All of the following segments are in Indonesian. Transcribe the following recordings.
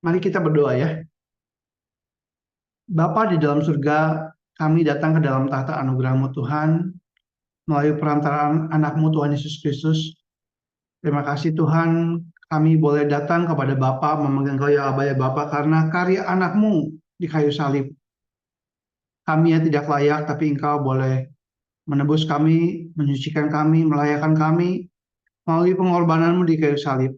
Mari kita berdoa ya. Bapa di dalam surga, kami datang ke dalam tahta anugerah-Mu Tuhan, melalui perantaraan anak-Mu Tuhan Yesus Kristus. Terima kasih Tuhan, kami boleh datang kepada Bapa, memegang Engkau ya Aba ya Bapa, karena karya anak-Mu di kayu salib. Kami yang tidak layak, tapi Engkau boleh menebus kami, menyucikan kami, melayakan kami, melalui pengorbanan-Mu di kayu salib.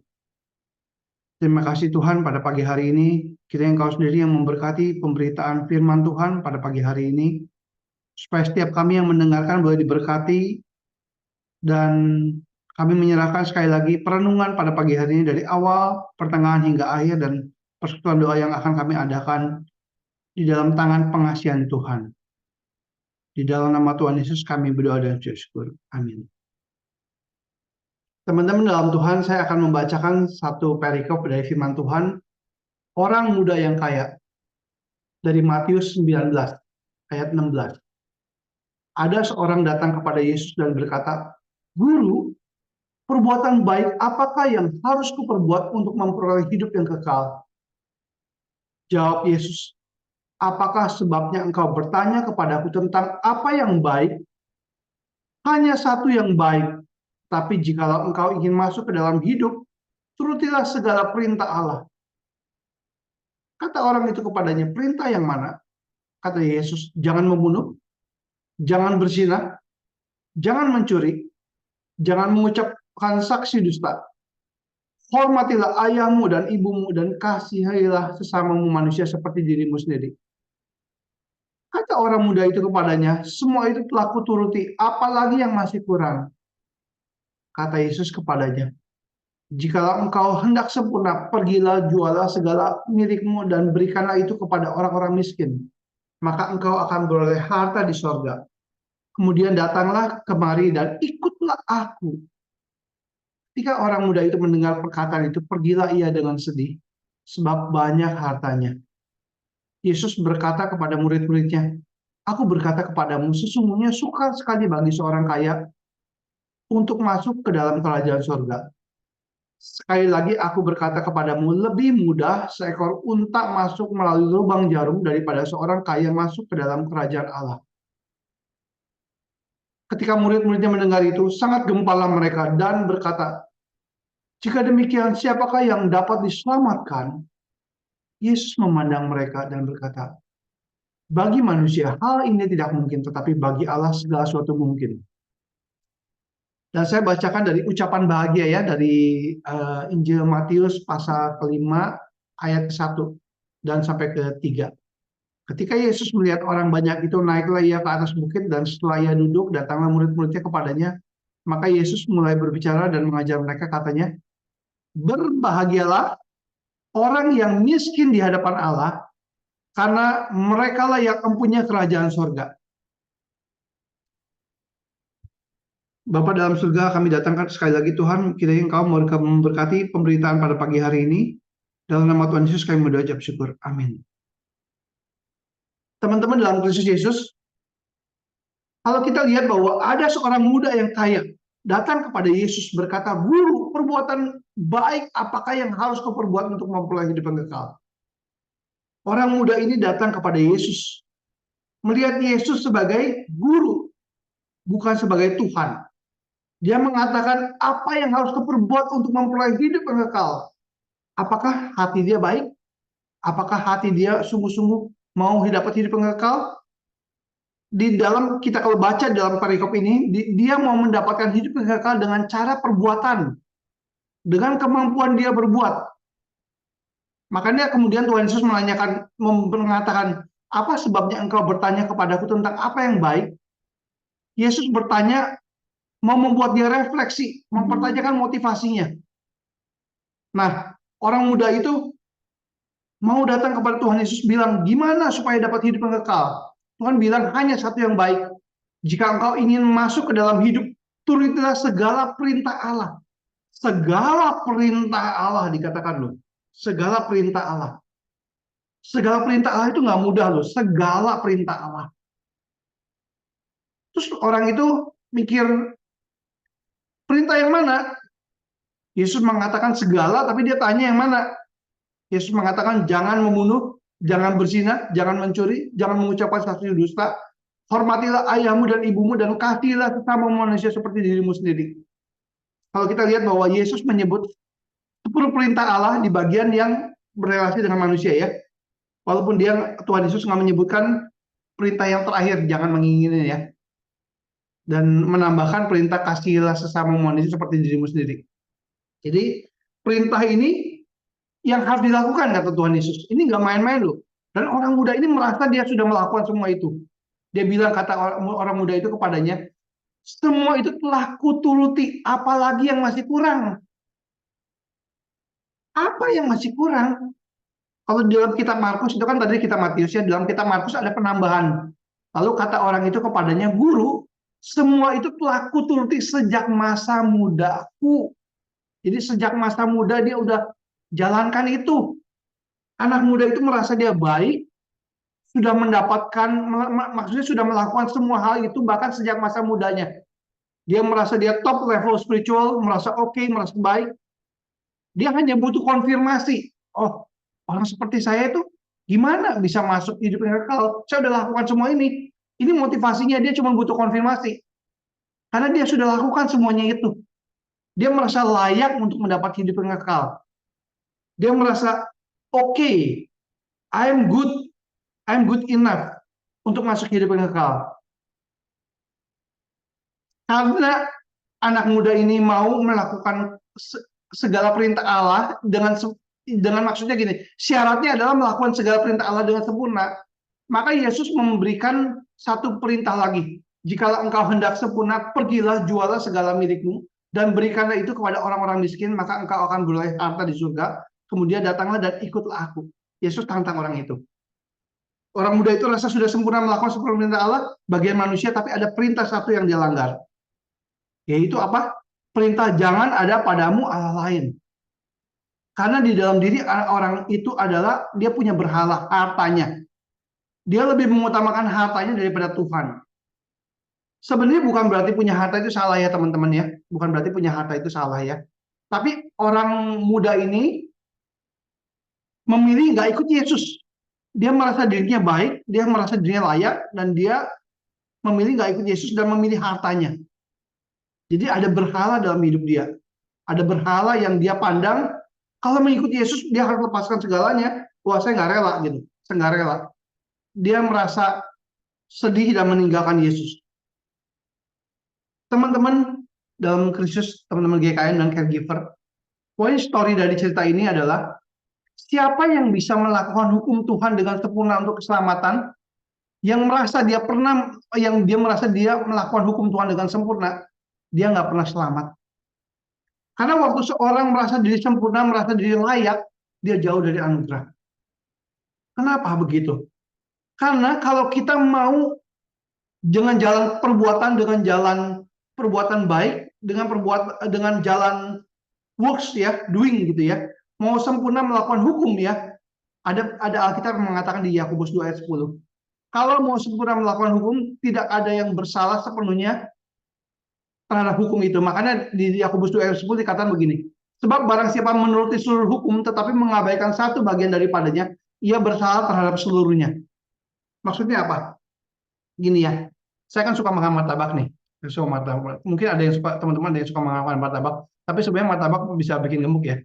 Terima kasih Tuhan pada pagi hari ini, kiranya Engkau sendiri yang memberkati pemberitaan firman Tuhan pada pagi hari ini, supaya setiap kami yang mendengarkan boleh diberkati, dan kami menyerahkan sekali lagi perenungan pada pagi hari ini dari awal, pertengahan hingga akhir, dan persekutuan doa yang akan kami adakan di dalam tangan pengasihan Tuhan. Di dalam nama Tuhan Yesus kami berdoa dan bersyukur. Amin. Teman-teman dalam Tuhan, saya akan membacakan satu perikop dari firman Tuhan, orang muda yang kaya, dari Matius 19 ayat 16. Ada seorang datang kepada Yesus dan berkata, "Guru, perbuatan baik apakah yang harus kuperbuat untuk memperoleh hidup yang kekal?" Jawab Yesus, "Apakah sebabnya engkau bertanya kepadaku tentang apa yang baik? Hanya satu yang baik. Tapi jikalau engkau ingin masuk ke dalam hidup, turutilah segala perintah Allah." Kata orang itu kepadanya, "Perintah yang mana?" Kata Yesus, "Jangan membunuh, jangan berzina, jangan mencuri, jangan mengucapkan saksi dusta. Hormatilah ayahmu dan ibumu, dan kasihilah sesamamu manusia seperti dirimu sendiri." Kata orang muda itu kepadanya, "Semua itu telah kuturuti, apalagi yang masih kurang?" Kata Yesus kepadanya, "Jikalau engkau hendak sempurna, pergilah, jualah segala milikmu dan berikanlah itu kepada orang-orang miskin. Maka engkau akan beroleh harta di sorga. Kemudian datanglah kemari dan ikutlah aku." Ketika orang muda itu mendengar perkataan itu, pergilah ia dengan sedih, sebab banyak hartanya. Yesus berkata kepada murid-muridnya, "Aku berkata kepadamu, sesungguhnya sukar sekali bagi seorang kaya untuk masuk ke dalam kerajaan surga. Sekali lagi aku berkata kepadamu, lebih mudah seekor unta masuk melalui lubang jarum daripada seorang kaya masuk ke dalam kerajaan Allah." Ketika murid-muridnya mendengar itu, sangat gempalah mereka dan berkata, "Jika demikian, siapakah yang dapat diselamatkan?" Yesus memandang mereka dan berkata, "Bagi manusia hal ini tidak mungkin, tetapi bagi Allah segala sesuatu mungkin." Dan saya bacakan dari ucapan bahagia ya, dari Injil Matius pasal kelima ayat ke-1 dan sampai ke-3. Ketika Yesus melihat orang banyak itu, naiklah ia ke atas bukit, dan setelah ia duduk, datanglah murid-muridnya kepadanya. Maka Yesus mulai berbicara dan mengajar mereka, katanya, "Berbahagialah orang yang miskin di hadapan Allah, karena merekalah yang mempunyai kerajaan surga." Bapa dalam surga, kami datangkan sekali lagi Tuhan, kiranya Engkau memberkati pemberitaan pada pagi hari ini. Dalam nama Tuhan Yesus kami berdoa syukur. Amin. Teman-teman dalam Kristus Yesus, kalau kita lihat bahwa ada seorang muda yang kaya datang kepada Yesus berkata, "Guru, perbuatan baik apakah yang harus kau perbuat untuk memperoleh hidup yang kekal?" Orang muda ini datang kepada Yesus, melihat Yesus sebagai guru, bukan sebagai Tuhan. Dia mengatakan, apa yang harus kau perbuat untuk memperoleh hidup yang kekal? Apakah hati dia baik? Apakah hati dia sungguh-sungguh mau dapat hidup yang kekal? Di dalam, kita kalau baca dalam perikop ini, dia mau mendapatkan hidup yang kekal dengan cara perbuatan, dengan kemampuan dia berbuat. Makanya kemudian Tuhan Yesus mengatakan, "Apa sebabnya engkau bertanya kepadaku tentang apa yang baik?" Yesus bertanya, mau membuat dia refleksi, mempertanyakan motivasinya. Nah, orang muda itu mau datang kepada Tuhan Yesus, bilang, "Gimana supaya dapat hidup yang kekal?" Tuhan bilang, hanya satu yang baik. "Jika engkau ingin masuk ke dalam hidup, turutilah segala perintah Allah." Segala perintah Allah dikatakan loh. Segala perintah Allah. Segala perintah Allah itu nggak mudah loh. Segala perintah Allah. Terus orang itu mikir, perintah yang mana? Yesus mengatakan segala, tapi dia tanya yang mana? Yesus mengatakan jangan membunuh, jangan berzina, jangan mencuri, jangan mengucapkan saksi dusta, hormatilah ayahmu dan ibumu dan kasihilah sesama manusia seperti dirimu sendiri. Kalau kita lihat bahwa Yesus menyebut 10 perintah Allah di bagian yang berrelasi dengan manusia ya. Walaupun Tuhan Yesus nggak menyebutkan perintah yang terakhir, jangan mengingini ya. Dan menambahkan perintah kasihilah sesama manusia seperti dirimu sendiri. Jadi perintah ini yang harus dilakukan kata Tuhan Yesus. Ini nggak main-main loh. Dan orang muda ini merasa dia sudah melakukan semua itu. Dia bilang kata orang muda itu kepadanya, semua itu telah kuturuti, apalagi yang masih kurang. Apa yang masih kurang? Kalau di dalam kitab Markus itu kan tadi kitab Matius ya, dalam kitab Markus ada penambahan. Lalu kata orang itu kepadanya, guru, semua itu telah kuturuti sejak masa mudaku. Jadi sejak masa muda dia udah jalankan itu. Anak muda itu merasa dia baik, sudah mendapatkan, maksudnya sudah melakukan semua hal itu bahkan sejak masa mudanya. Dia merasa dia top level spiritual, merasa oke, merasa baik. Dia hanya butuh konfirmasi. Oh, orang seperti saya itu gimana bisa masuk hidup yang kekal? Saya udah lakukan semua ini. Ini motivasinya dia cuma butuh konfirmasi. Karena dia sudah lakukan semuanya itu. Dia merasa layak untuk mendapat hidup yang kekal. Dia merasa oke, I'm good enough untuk masuk hidup yang kekal. Karena anak muda ini mau melakukan segala perintah Allah dengan maksudnya gini, syaratnya adalah melakukan segala perintah Allah dengan sempurna. Maka Yesus memberikan satu perintah lagi. Jikalau engkau hendak sempurna, pergilah jualah segala milikmu dan berikanlah itu kepada orang-orang miskin, maka engkau akan beroleh harta di surga. Kemudian datanglah dan ikutlah aku. Yesus tantang orang itu. Orang muda itu rasa sudah sempurna melakukan semua perintah Allah, bagian manusia, tapi ada perintah satu yang dia langgar. Yaitu apa? Perintah jangan ada padamu Allah lain. Karena di dalam diri orang itu adalah dia punya berhala, hartanya. Dia lebih mengutamakan hartanya daripada Tuhan. Sebenarnya bukan berarti punya harta itu salah ya teman-teman ya. Bukan berarti punya harta itu salah ya. Tapi orang muda ini memilih nggak ikut Yesus. Dia merasa dirinya baik, dia merasa dirinya layak, dan dia memilih nggak ikut Yesus dan memilih hartanya. Jadi ada berhala dalam hidup dia. Ada berhala yang dia pandang, kalau mengikuti Yesus dia harus lepaskan segalanya. Wah, saya nggak rela gitu. Saya nggak rela. Dia merasa sedih dan meninggalkan Yesus. Teman-teman dalam Kristus, teman-teman GKN dan caregiver, poin story dari cerita ini adalah siapa yang bisa melakukan hukum Tuhan dengan sempurna untuk keselamatan, yang dia merasa dia melakukan hukum Tuhan dengan sempurna, dia nggak pernah selamat. Karena waktu seorang merasa diri sempurna, merasa diri layak, dia jauh dari anugerah. Kenapa begitu? Karena kalau kita mau dengan jalan perbuatan, dengan jalan perbuatan baik, dengan jalan works ya, doing gitu ya, mau sempurna melakukan hukum ya, ada Alkitab yang mengatakan di Yakobus 2 ayat 10. Kalau mau sempurna melakukan hukum, tidak ada yang bersalah sepenuhnya terhadap hukum itu. Makanya di Yakobus 2 ayat 10 dikatakan begini, sebab barang siapa menuruti seluruh hukum tetapi mengabaikan satu bagian daripadanya, ia bersalah terhadap seluruhnya. Maksudnya apa? Gini ya, saya kan suka makan martabak nih. Suka martabak. Mungkin ada yang suka, teman-teman ada yang suka makan martabak, tapi sebenarnya martabak bisa bikin gemuk ya.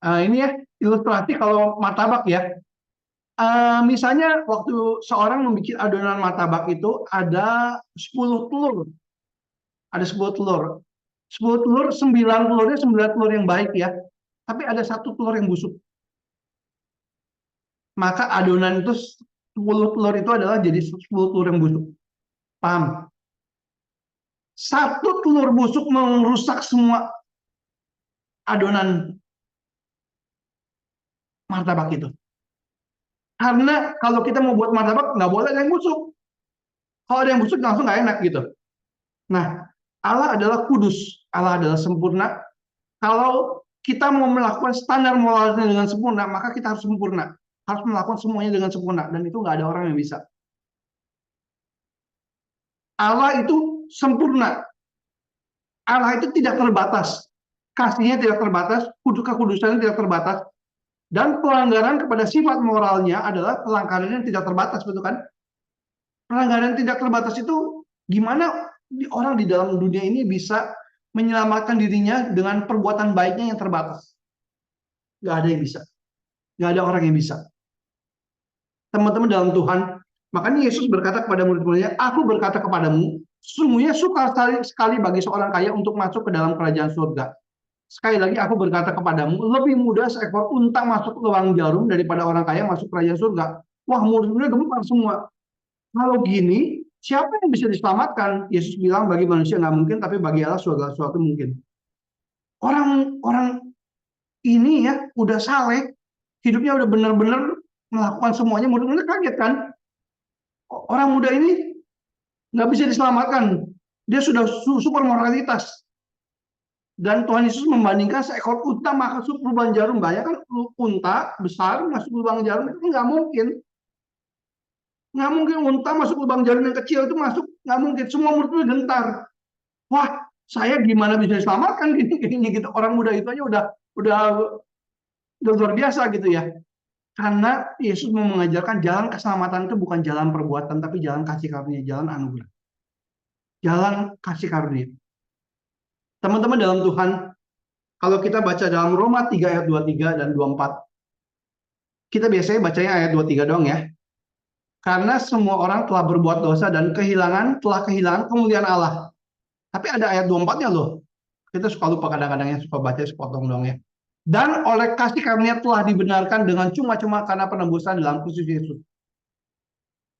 Ini ya ilustrasi kalau martabak ya. Misalnya waktu seorang membuat adonan martabak itu ada 10 telur. Ada 10 telur. 10 telur, 9 telurnya 9 telur yang baik ya. Tapi ada satu telur yang busuk. Maka adonan itu 10 telur itu adalah jadi 10 telur yang busuk. Paham? Satu telur busuk merusak semua adonan martabak itu. Karena kalau kita mau buat martabak, nggak boleh ada yang busuk. Kalau ada yang busuk langsung nggak enak gitu. Nah, Allah adalah kudus, Allah adalah sempurna. Kalau kita mau melakukan standar moralnya dengan sempurna, maka kita harus sempurna. Harus melakukan semuanya dengan sempurna. Dan itu nggak ada orang yang bisa. Allah itu sempurna. Allah itu tidak terbatas. Kasihnya tidak terbatas, kekudusannya tidak terbatas. Dan pelanggaran kepada sifat moralnya adalah pelanggaran yang tidak terbatas, betul kan? Pelanggaran tidak terbatas itu gimana orang di dalam dunia ini bisa menyelamatkan dirinya dengan perbuatan baiknya yang terbatas? Gak ada yang bisa. Gak ada orang yang bisa. Teman-teman dalam Tuhan, makanya Yesus berkata kepada murid-muridnya, aku berkata kepadamu, sesungguhnya sukar sekali bagi seorang kaya untuk masuk ke dalam kerajaan surga. Sekali lagi aku berkata kepadamu, lebih mudah seekor unta masuk ke lubang jarum daripada orang kaya masuk kerajaan surga. Wah, murid-muridnya gempar semua. Kalau gini, siapa yang bisa diselamatkan? Yesus bilang bagi manusia nggak mungkin, tapi bagi Allah segala sesuatu mungkin. Orang-orang ini ya udah saleh, hidupnya udah benar-benar melakukan semuanya, murid-muridnya kaget kan? Orang muda ini nggak bisa diselamatkan. Dia sudah super moralitas. Dan Tuhan Yesus membandingkan seekor unta masuk lubang jarum. Bayangkan unta besar masuk lubang jarum itu nggak mungkin. Nggak mungkin unta masuk lubang jarum yang kecil itu masuk. Nggak mungkin. Semua murid itu gentar. Wah, saya gimana bisa diselamatkan gini gitu. Orang muda itu aja udah luar biasa gitu ya. Karena Yesus mau mengajarkan jalan keselamatan itu bukan jalan perbuatan, tapi jalan kasih karunia, jalan anugerah. Jalan kasih karunia. Teman-teman dalam Tuhan, kalau kita baca dalam Roma 3 ayat 23 dan 24, kita biasanya bacanya ayat 23 doang ya. Karena semua orang telah berbuat dosa dan telah kehilangan kemuliaan Allah. Tapi ada ayat 24-nya loh. Kita suka lupa kadang-kadang yang suka baca sepotong doang ya. Dan oleh kasih karunia telah dibenarkan dengan cuma-cuma karena penebusan dalam Kristus Yesus.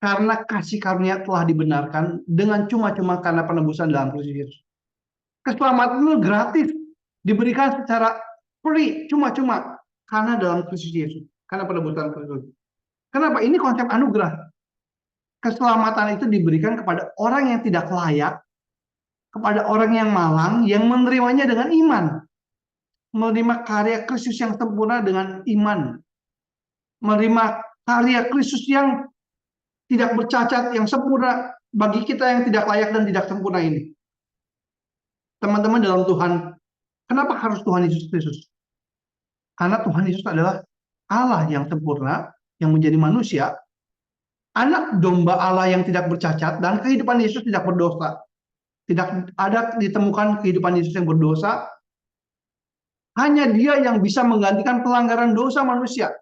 Karena kasih karunia telah dibenarkan dengan cuma-cuma karena penebusan dalam Kristus Yesus. Keselamatan itu gratis, diberikan secara free, cuma-cuma karena dalam Kristus Yesus, karena penebusan Kristus. Kenapa? Ini konsep anugerah. Keselamatan itu diberikan kepada orang yang tidak layak, kepada orang yang malang, yang menerimanya dengan iman. Menerima karya Kristus yang sempurna dengan iman. Menerima karya Kristus yang tidak bercacat, yang sempurna bagi kita yang tidak layak dan tidak sempurna ini. Teman-teman dalam Tuhan, kenapa harus Tuhan Yesus Kristus? Karena Tuhan Yesus adalah Allah yang sempurna, yang menjadi manusia, anak domba Allah yang tidak bercacat, dan kehidupan Yesus tidak berdosa. Tidak ada ditemukan kehidupan Yesus yang berdosa. Hanya Dia yang bisa menggantikan pelanggaran dosa manusia.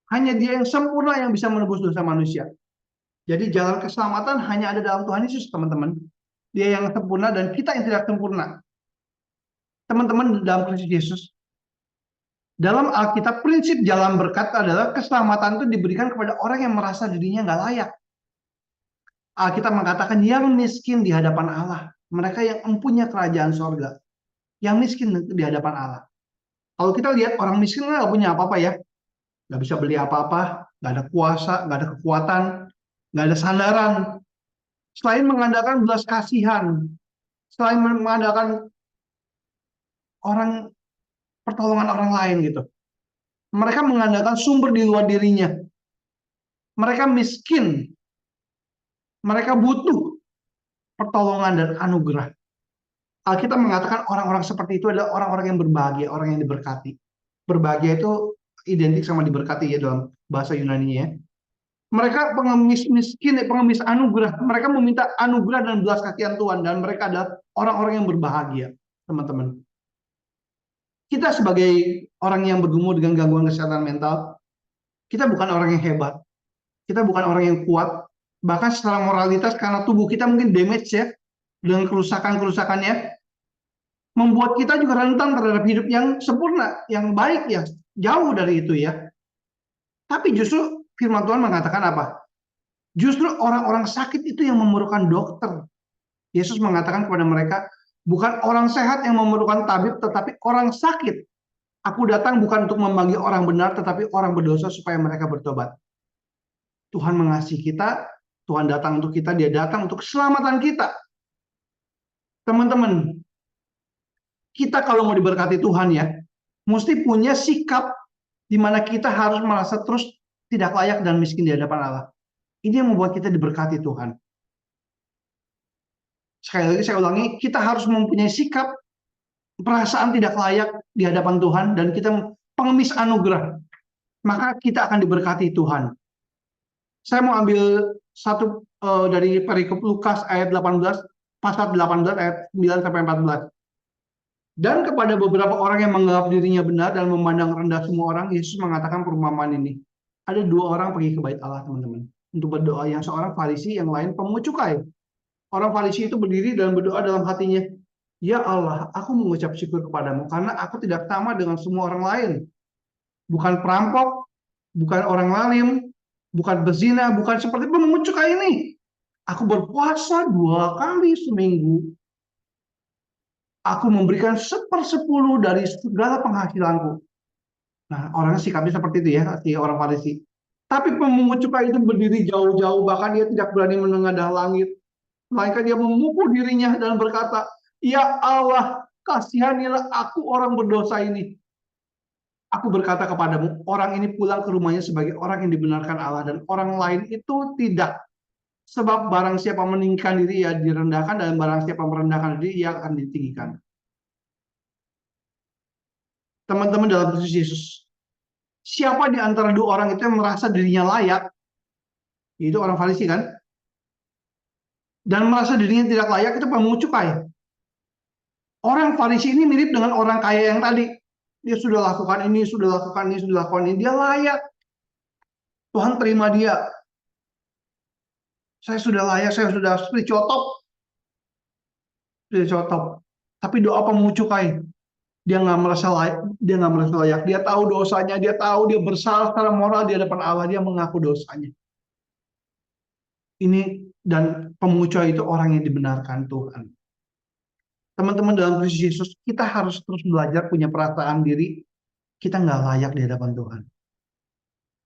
Hanya Dia yang sempurna yang bisa menebus dosa manusia. Jadi jalan keselamatan hanya ada dalam Tuhan Yesus, teman-teman. Dia yang sempurna dan kita yang tidak sempurna. Teman-teman dalam Kristus Yesus, dalam Alkitab prinsip jalan berkat adalah keselamatan itu diberikan kepada orang yang merasa dirinya nggak layak. Alkitab mengatakan yang miskin di hadapan Allah, mereka yang empunya kerajaan sorga, yang miskin di hadapan Allah. Kalau kita lihat orang miskin nggak punya apa-apa ya, nggak bisa beli apa-apa, nggak ada kuasa, nggak ada kekuatan, nggak ada sandaran. Selain mengandalkan belas kasihan, selain mengandalkan orang pertolongan orang lain gitu, mereka mengandalkan sumber di luar dirinya. Mereka miskin, mereka butuh pertolongan dan anugerah. Alkitab mengatakan orang-orang seperti itu adalah orang-orang yang berbahagia, orang yang diberkati. Berbahagia itu identik sama diberkati ya dalam bahasa Yunani ya. Mereka pengemis miskin, pengemis anugerah. Mereka meminta anugerah dan belas kasihan Tuhan, dan mereka adalah orang-orang yang berbahagia, teman-teman. Kita sebagai orang yang bergumul dengan gangguan kesehatan mental, kita bukan orang yang hebat. Kita bukan orang yang kuat. Bahkan secara moralitas, karena tubuh kita mungkin damage ya, dengan kerusakan-kerusakannya, membuat kita juga rentan terhadap hidup yang sempurna, yang baik ya, jauh dari itu ya. Tapi justru firman Tuhan mengatakan apa? Justru orang-orang sakit itu yang memerlukan dokter. Yesus mengatakan kepada mereka, bukan orang sehat yang memerlukan tabib, tetapi orang sakit. Aku datang bukan untuk memanggil orang benar, tetapi orang berdosa supaya mereka bertobat. Tuhan mengasihi kita, Tuhan datang untuk kita, Dia datang untuk keselamatan kita. Teman-teman, kita kalau mau diberkati Tuhan ya, mesti punya sikap di mana kita harus merasa terus tidak layak dan miskin di hadapan Allah. Ini yang membuat kita diberkati Tuhan. Sekali lagi saya ulangi, kita harus mempunyai sikap perasaan tidak layak di hadapan Tuhan dan kita pengemis anugerah. maka kita akan diberkati Tuhan. Saya mau ambil satu dari perikop Lukas ayat 18, pasal 18 ayat 9 sampai 14. Dan kepada beberapa orang yang menganggap dirinya benar dan memandang rendah semua orang, Yesus mengatakan perumpamaan ini. Ada dua orang pergi ke bait Allah, teman-teman, untuk berdoa. Yang seorang Farisi, yang lain pemungut cukai. Orang Farisi itu berdiri dan berdoa dalam hatinya, "Ya Allah, aku mengucap syukur kepadamu karena aku tidak sama dengan semua orang lain. Bukan perampok, bukan orang zalim, bukan berzina, bukan seperti pemungut cukai ini. Aku berpuasa 2 kali seminggu. Aku memberikan 1/10 dari segala penghasilanku." Nah, orangnya sikapnya seperti itu ya, si orang Farisi. Tapi pemungut cukai itu berdiri jauh-jauh, bahkan dia tidak berani menengadah langit. Melainkan dia memukul dirinya dan berkata, "Ya Allah, kasihanilah aku orang berdosa ini. Aku berkata kepadamu, orang ini pulang ke rumahnya sebagai orang yang dibenarkan Allah, dan orang lain itu tidak. Sebab barang siapa meninggikan diri, ia direndahkan, dan barang siapa merendahkan diri, ia akan ditinggikan." Teman-teman dalam Kristus Yesus, siapa di antara dua orang itu yang merasa dirinya layak? Itu orang Farisi kan? Dan merasa dirinya tidak layak itu pemungut cukai. Orang Farisi ini mirip dengan orang kaya yang tadi. Dia sudah lakukan ini, sudah lakukan ini, sudah lakukan ini. Dia layak. Tuhan terima dia. Saya sudah layak, saya sudah spiritual top. Spiritual top. Tapi doa pemungut cukai, dia nggak merasa layak. Dia nggak merasa layak. Dia tahu dosanya, dia tahu dia bersalah secara moral di hadapan Allah. Dia mengaku dosanya. Ini dan pemungut cukai itu orang yang dibenarkan Tuhan. Teman-teman dalam Kristus Yesus, kita harus terus belajar punya perasaan diri. Kita nggak layak di hadapan Tuhan.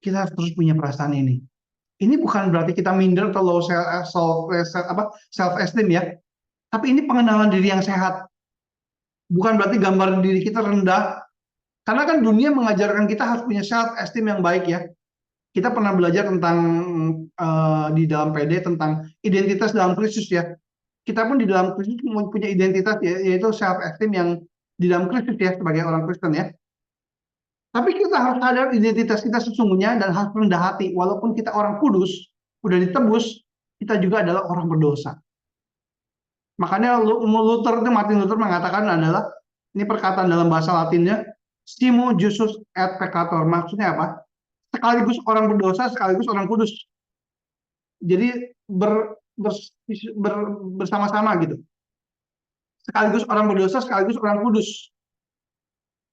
Kita harus terus punya perasaan ini. Ini bukan berarti kita minder atau low self esteem ya. Tapi ini pengenalan diri yang sehat. Bukan berarti gambar diri kita rendah. Karena kan dunia mengajarkan kita harus punya self esteem yang baik ya. Kita pernah belajar tentang di dalam PD tentang identitas dalam Kristus ya. Kita pun di dalam Kristus punya identitas ya, yaitu self esteem yang di dalam Kristus ya sebagai orang Kristen ya. Tapi kita harus sadar identitas kita sesungguhnya dan harus rendah hati. Walaupun kita orang kudus, udah ditebus, kita juga adalah orang berdosa. Makanya Martin Luther mengatakan adalah, ini perkataan dalam bahasa Latinnya, "Simo justus et peccator." Maksudnya apa? Sekaligus orang berdosa, sekaligus orang kudus. Jadi bersama-sama gitu. Sekaligus orang berdosa, sekaligus orang kudus.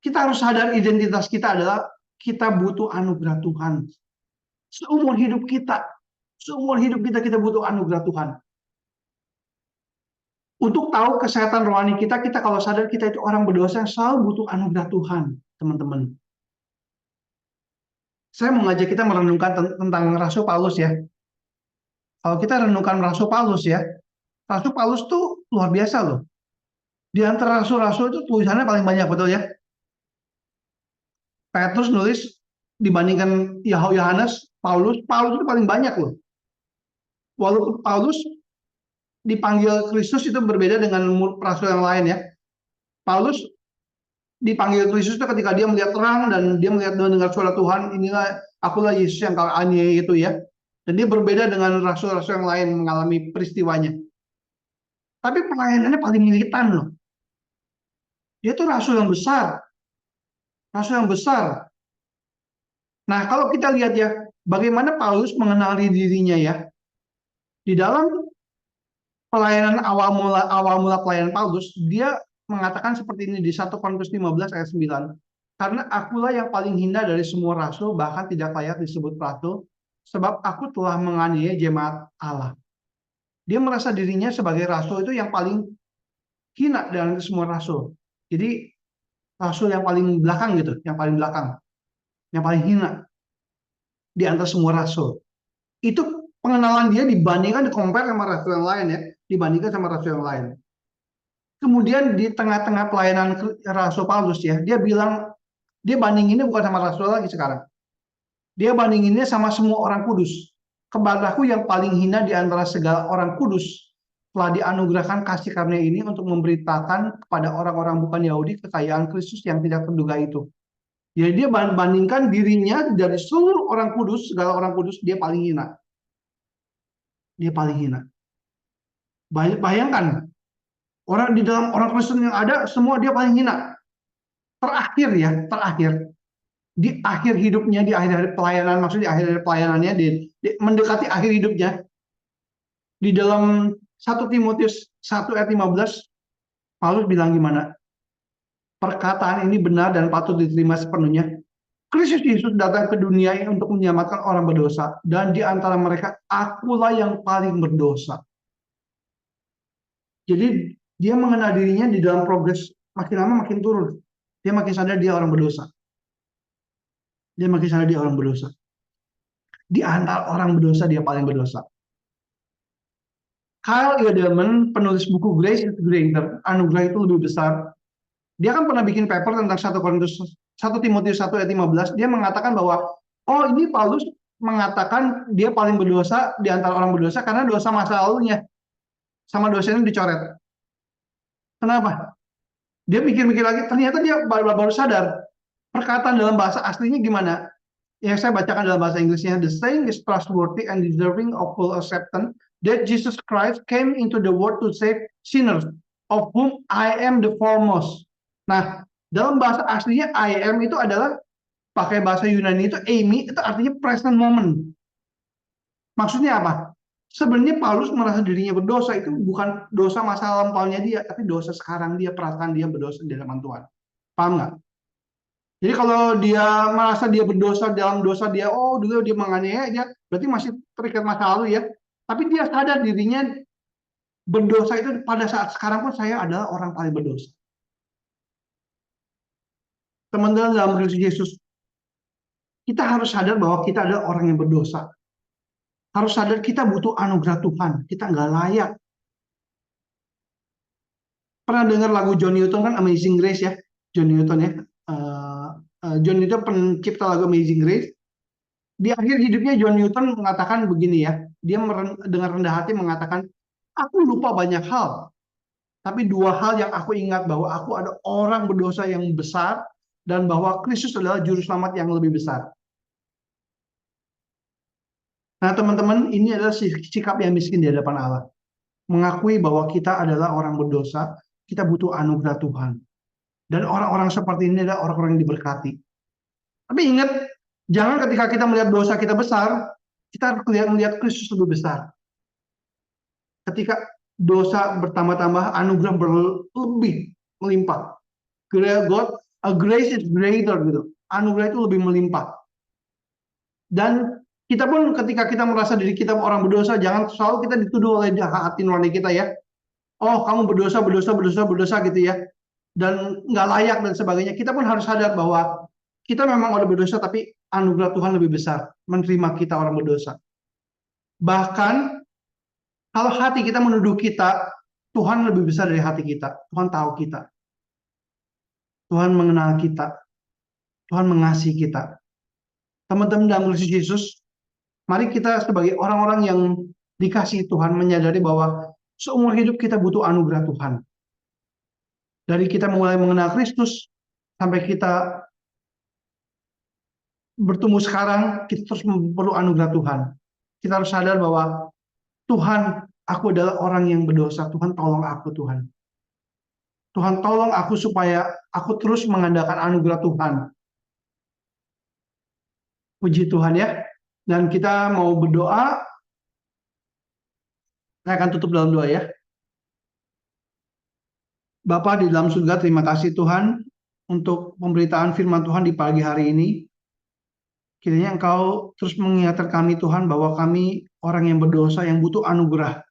Kita harus sadar identitas kita adalah kita butuh anugerah Tuhan. Seumur hidup kita butuh anugerah Tuhan. Untuk tahu kesehatan rohani kita kalau sadar kita itu orang berdosa yang selalu butuh anugerah Tuhan, teman-teman. Saya mengajak kita merenungkan tentang Rasul Paulus ya. Kalau kita renungkan Rasul Paulus ya, Rasul Paulus tuh luar biasa loh. Di antara rasul-rasul itu tulisannya paling banyak, betul ya? Petrus nulis dibandingkan Yohanes, Paulus itu paling banyak loh. Walaupun Paulus dipanggil Kristus itu berbeda dengan rasul yang lain ya. Paulus dipanggil Kristus itu ketika dia melihat terang dan dia melihat mendengar suara Tuhan, "Inilah akulah Yesus yang kau aniaya," itu ya. Dan dia berbeda dengan rasul-rasul yang lain mengalami peristiwanya. Tapi pelayanannya paling militan loh. Dia itu rasul yang besar. Rasul yang besar. Nah, kalau kita lihat ya, bagaimana Paulus mengenali dirinya ya. Di dalam pelayanan awal mula pelayanan Paulus, dia mengatakan seperti ini di 1 Korintus 15 ayat 9. "Karena akulah yang paling hina dari semua rasul, bahkan tidak layak disebut rasul, sebab aku telah menganiaya jemaat Allah." Dia merasa dirinya sebagai rasul itu yang paling hina dari semua rasul. Jadi rasul yang paling belakang gitu, yang paling belakang, yang paling hina di antara semua rasul. Itu pengenalan dia dibandingkan compare sama rasul yang lain ya, dibandingkan sama rasul yang lain. Kemudian di tengah-tengah pelayanan Rasul Paulus ya, dia bilang, dia bandinginnya bukan sama rasul lagi sekarang. Dia bandinginnya sama semua orang kudus. "Kepadaku yang paling hina di antara segala orang kudus telah dianugerahkan kasih karunia ini untuk memberitakan kepada orang-orang bukan Yahudi kekayaan Kristus yang tidak terduga itu." Ya dia bandingkan dirinya dari seluruh orang kudus, segala orang kudus, dia paling hina. Dia paling hina. Bayangkan, orang di dalam orang Kristen yang ada, semua dia paling hina. Terakhir ya, terakhir. Di akhir hidupnya, di akhir pelayanan, maksudnya di akhir pelayanannya, mendekati akhir hidupnya, di dalam 1 Timotius 1 ayat 15, Paulus bilang gimana? Perkataan ini benar dan patut diterima sepenuhnya. Kristus Yesus datang ke dunia ini untuk menyelamatkan orang berdosa, dan di antara mereka akulah yang paling berdosa. Jadi dia mengenal dirinya di dalam progres, makin lama makin turun. Dia makin sadar dia orang berdosa. Dia makin sadar dia orang berdosa. Di antara orang berdosa dia paling berdosa. Kyle Edelman, penulis buku Grace is Greater, anugerah itu lebih besar. Dia kan pernah bikin paper tentang 1 Timotius 1 ayat 15. Dia mengatakan bahwa, oh ini Paulus mengatakan dia paling berdosa di antara orang berdosa karena dosa masa lalunya. Sama dosanya dicoret. Kenapa? Dia mikir-mikir lagi, ternyata dia baru sadar. Perkataan dalam bahasa aslinya gimana? Yang saya bacakan dalam bahasa Inggrisnya, the saying is trustworthy and deserving of full acceptance that Jesus Christ came into the world to save sinners, of whom I am the foremost. Nah, dalam bahasa aslinya I am itu adalah, pakai bahasa Yunani itu eimi, itu artinya present moment. Maksudnya apa? Sebenarnya Paulus merasa dirinya berdosa itu bukan dosa masa lampaunya dia, tapi dosa sekarang dia, perasaan dia berdosa di hadapan Tuhan. Paham nggak? Jadi kalau dia merasa dia berdosa dalam dosa dia, oh dulu dia menganiaya, dia berarti masih terikat masa lalu ya. Tapi dia sadar dirinya berdosa itu pada saat sekarang pun saya adalah orang paling berdosa. Teman-teman dalam Kristus Yesus, kita harus sadar bahwa kita adalah orang yang berdosa. Harus sadar kita butuh anugerah Tuhan, kita nggak layak. Pernah dengar lagu John Newton kan, Amazing Grace ya? John Newton ya. John Newton pencipta lagu Amazing Grace. Di akhir hidupnya John Newton mengatakan begini ya, dia dengan rendah hati mengatakan, aku lupa banyak hal, tapi dua hal yang aku ingat, bahwa aku ada orang berdosa yang besar, dan bahwa Kristus adalah juru selamat yang lebih besar. Nah teman-teman, ini adalah sikap yang miskin di hadapan Allah. Mengakui bahwa kita adalah orang berdosa, kita butuh anugerah Tuhan. Dan orang-orang seperti ini adalah orang-orang yang diberkati. Tapi ingat, jangan ketika kita melihat dosa kita besar, kita harus melihat Kristus lebih besar. Ketika dosa bertambah-tambah, anugerah berlebih melimpah. God, a grace is greater gitu. Anugerah itu lebih melimpah. Dan kita pun ketika kita merasa diri kita orang berdosa, jangan selalu kita dituduh oleh hati nurani kita ya. Oh, kamu berdosa gitu ya. Dan nggak layak dan sebagainya. Kita pun harus sadar bahwa kita memang orang berdosa, tapi anugerah Tuhan lebih besar menerima kita orang berdosa. Bahkan kalau hati kita menuduh kita, Tuhan lebih besar dari hati kita. Tuhan tahu kita. Tuhan mengenal kita. Tuhan mengasihi kita. Teman-teman dalam Kristus Yesus, mari kita sebagai orang-orang yang dikasihi Tuhan menyadari bahwa seumur hidup kita butuh anugerah Tuhan. Dari kita mulai mengenal Kristus sampai kita bertumbuh sekarang, kita terus perlu anugerah Tuhan. Kita harus sadar bahwa Tuhan, aku adalah orang yang berdosa. Tuhan tolong aku Tuhan. Tuhan tolong aku supaya aku terus mengandalkan anugerah Tuhan. Puji Tuhan ya. Dan kita mau berdoa. Saya akan tutup dalam doa ya. Bapa di dalam surga, terima kasih Tuhan untuk pemberitaan firman Tuhan di pagi hari ini. Kiranya Engkau terus mengingatkan kami Tuhan bahwa kami orang yang berdosa yang butuh anugerah.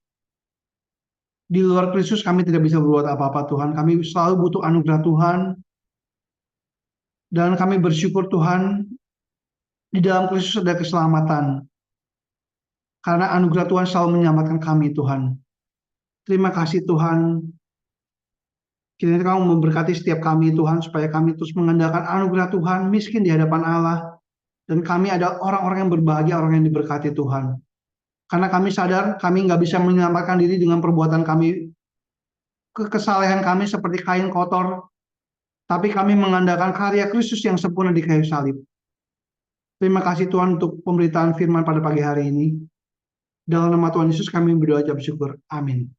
Di luar Kristus kami tidak bisa berbuat apa-apa Tuhan. Kami selalu butuh anugerah Tuhan. Dan kami bersyukur Tuhan, di dalam Kristus ada keselamatan. Karena anugerah Tuhan selalu menyelamatkan kami Tuhan. Terima kasih Tuhan. Kiranya Kau memberkati setiap kami Tuhan, supaya kami terus mengandalkan anugerah Tuhan, miskin di hadapan Allah. Dan kami adalah orang-orang yang berbahagia, orang yang diberkati Tuhan. Karena kami sadar kami nggak bisa menyelamatkan diri dengan perbuatan kami, kesalehan kami seperti kain kotor, tapi kami mengandalkan karya Kristus yang sempurna di kayu salib. Terima kasih Tuhan untuk pemberitaan firman pada pagi hari ini. Dalam nama Tuhan Yesus kami berdoa dan bersyukur. Amin.